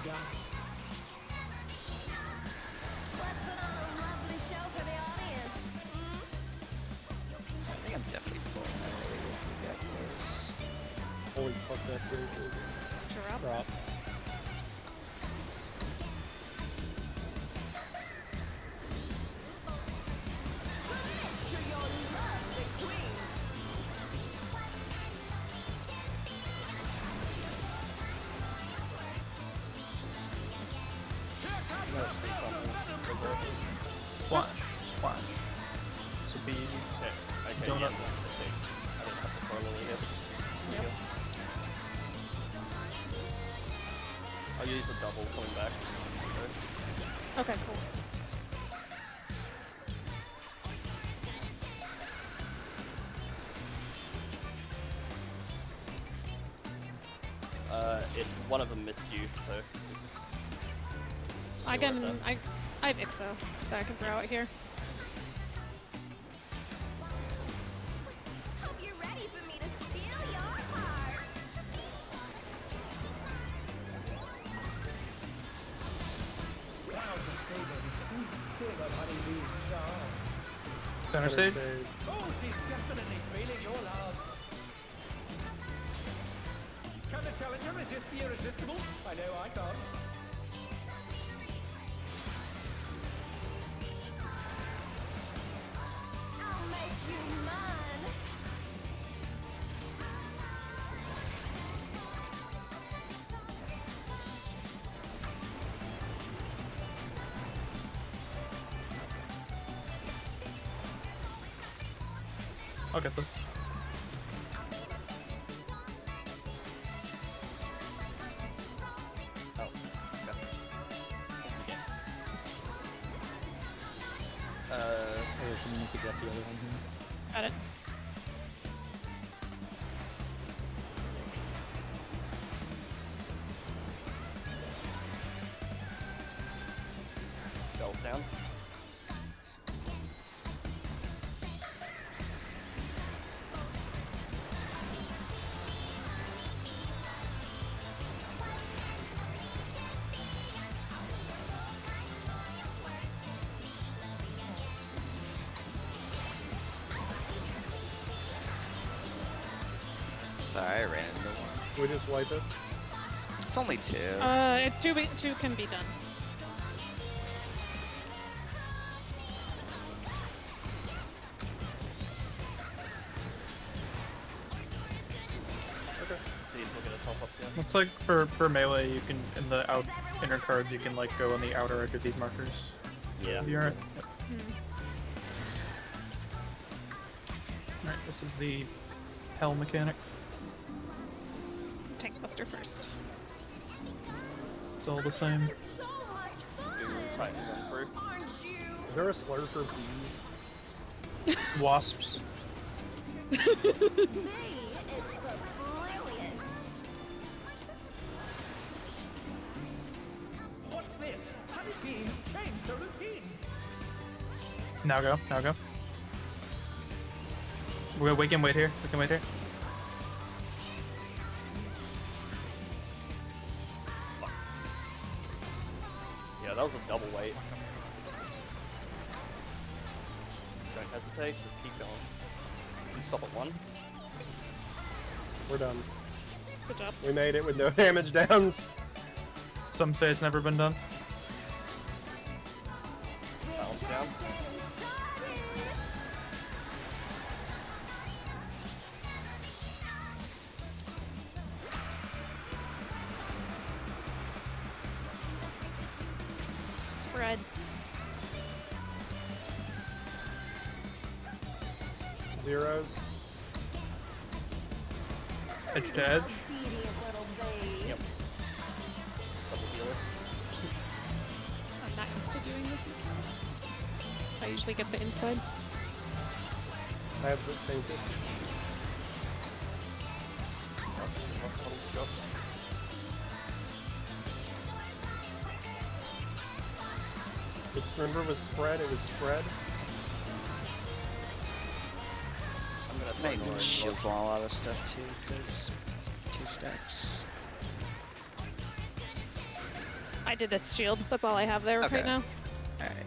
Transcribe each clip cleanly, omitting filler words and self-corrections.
begun. Let's put on a lovely show for the audience. I think I'm definitely pulling that area if we got close. Holy fuck, that's really cool. Drop. To your lovely queen. Splash. Splash. So be easy. Okay, Donut. yeah, I didn't have to formally hit. Yep. I'll use the double coming back. Okay, cool. One of them missed you, so. I have Ixo that I can throw out here. Hope you're ready for me to steal your heart. Proud to savor the sweet sting of honeybee's charms. Center stage. Oh, she's definitely feeling your love. Can the challenger resist the irresistible? I know I can't. I'll make you mine. I'll get this. Oh, okay. Hey, someone needs to get the other one here. Got it. Bells down. Sorry, I ran into one. Can we just wipe it? It's only two. Two can be done. These will get a top up, yeah. Looks like for melee, you can in the inner cards you can like go on the outer edge of these markers. Yeah. You're right. Alright, this is the hell mechanic. Tank Buster first. It's all the same. So much fun. Titan run through. Aren't you? Is there a slur for bees? Wasps. B is for brilliant. What's this? Honeybee has changed her routine. Now go. We can wait here. Yeah, that was a double weight. Don't hesitate, just keep going. You stop at one. We're done. Good job. We made it with no damage downs. Some say it's never been done. Balance down. Spread. Zeros. Edge to edge. Obedient little babe. Yep. Double healer. I'm not used to doing this. I usually get the inside. I have the painted. It's remember it was spread. It was spread. I'm gonna Might ignore need it. shields on a lot of stuff too, because 2 stacks. I did the shield. That's all I have there Okay. right now. Alright.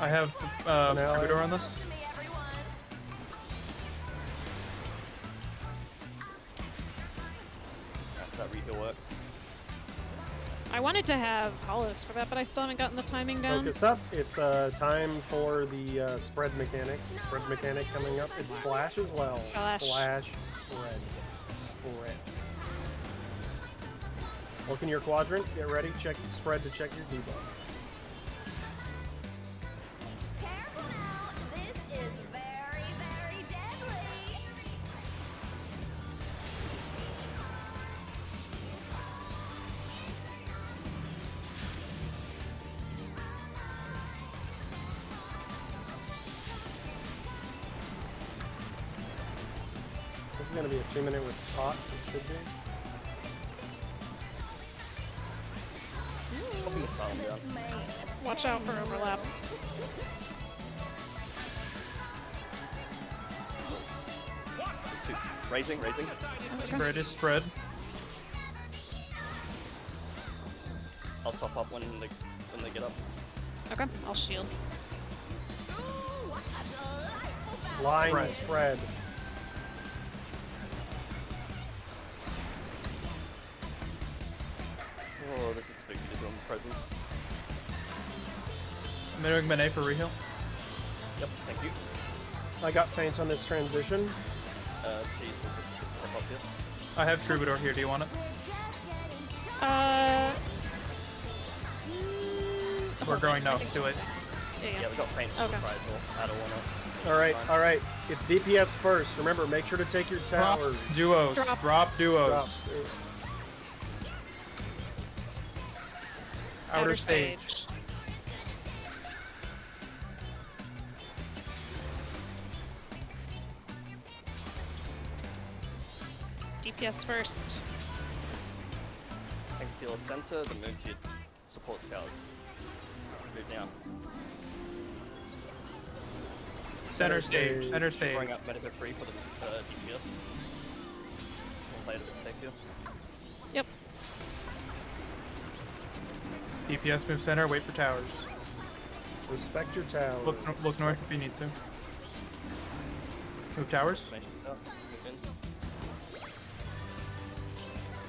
I have Troubadour on this. To me, everyone. That's that reheal works. I wanted to have Hollis for that, but I still haven't gotten the timing down. Focus up. It's time for the spread mechanic. Spread mechanic coming up. It's splash as well. Splash. Splash, spread. Spread. Look in your quadrant. Get ready. Check the spread to check your debuff. Careful now. This is very, very deadly. This is going to be a 2-minute with pot. It should be. I'll be silent down. Watch out for overlap. Raising. Spread is spread. I'll top up when they get up. Okay, I'll shield. Ooh, what a delightful Line Spread. spread. Oh, this is spooky to do on the presence. I'm doing Menet for reheal. Yep, thank you. I got Saints on this transition. Cease will just step up here. I have Troubadour here. Do you want it? We're growing now. Do it. Yeah. Yeah, we got faint Okay. surprise or add a one up. All right. It's DPS first. Remember, make sure to take your Drop towers. duos. Drop. Drop duos. Drop. Outer stage. DPS first. Thanks to your center, the move to your support towers. Move now. Center stage. Center stage. Bring up Medica 3 for the DPS. We'll play it a bit safe here. Yep. DPS move center. Wait for towers. Respect your towers. Look north if you need to. Move towers. Mage up, move in.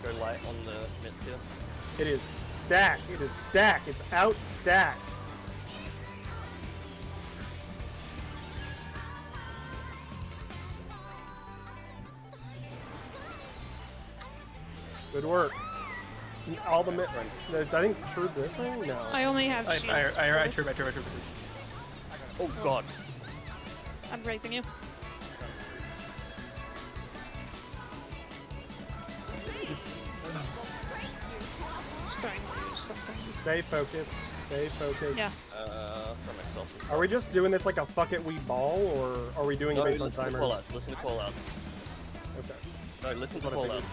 Go light on the mids here. It is stack. It is stack. It's out stack. Good work. All the I think true this ring? No. I only have I shields. true. Oh god! I'm raising you. Just trying to do something. Stay focused. Stay focused. Yeah. From myself. Are we just doing this like a fuck it we ball, or are we doing No, it based on listen to timers? callouts. Listen to callouts. Okay. No, listen to What I figured. callouts.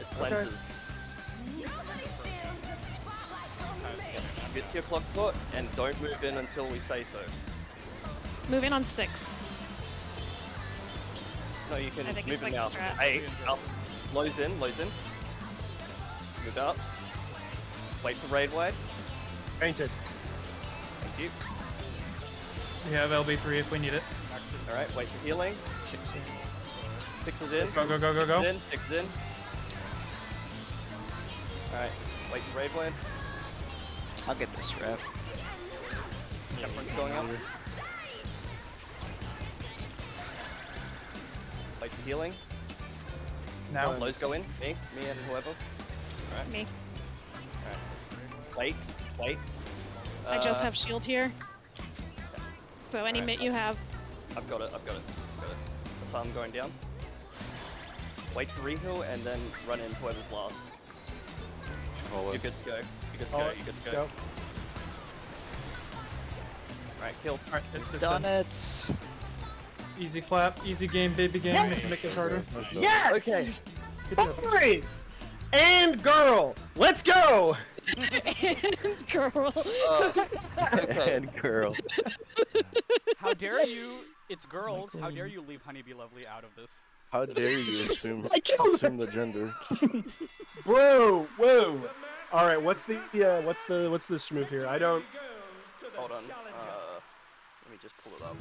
It's Okay. cleanses. Nobody steals the spotlight from me. Get to your clock slot and don't move in until we say so. Move in on 6. No, you can I think move it's it like now. the strat. 8, up. Lows in. Move out. Wait for raid wave. Painted. Thank you. We have LB3 if we need it. Alright, wait for healing. 6 in. 6 is in. Go. 6 is in. Alright, wait for raid wave. I'll get this rep. Temperance going up. Wait for healing. Now. Lows go in. Me and whoever. Alright. Me. Wait. I just have shield here. So any Alright. mitt you have. I've got it. That's how I'm going down. Wait for reheal and then run in whoever's last. You're good to go. You're good to go. Alright, kill. Alright, it's Done it. Easy clap, easy game, baby game. Yes! Make it harder. Yes! Okay. Boys! And girl! Let's go! And girl. And girl. How dare you? It's girls. How dare you leave Honeybee Lovely out of this? How dare you assume I killed the gender? Bro! Whoa! The man All right, what's the schmoof here? I don't. Hold on. Let me just pull it up.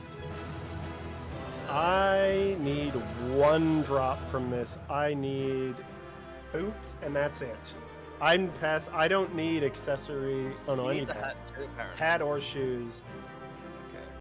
I need one drop from this. I need boots, and that's it. I'm past. I don't need accessory. Oh no, I He need needs a that. hat too, apparently. Hat or shoes.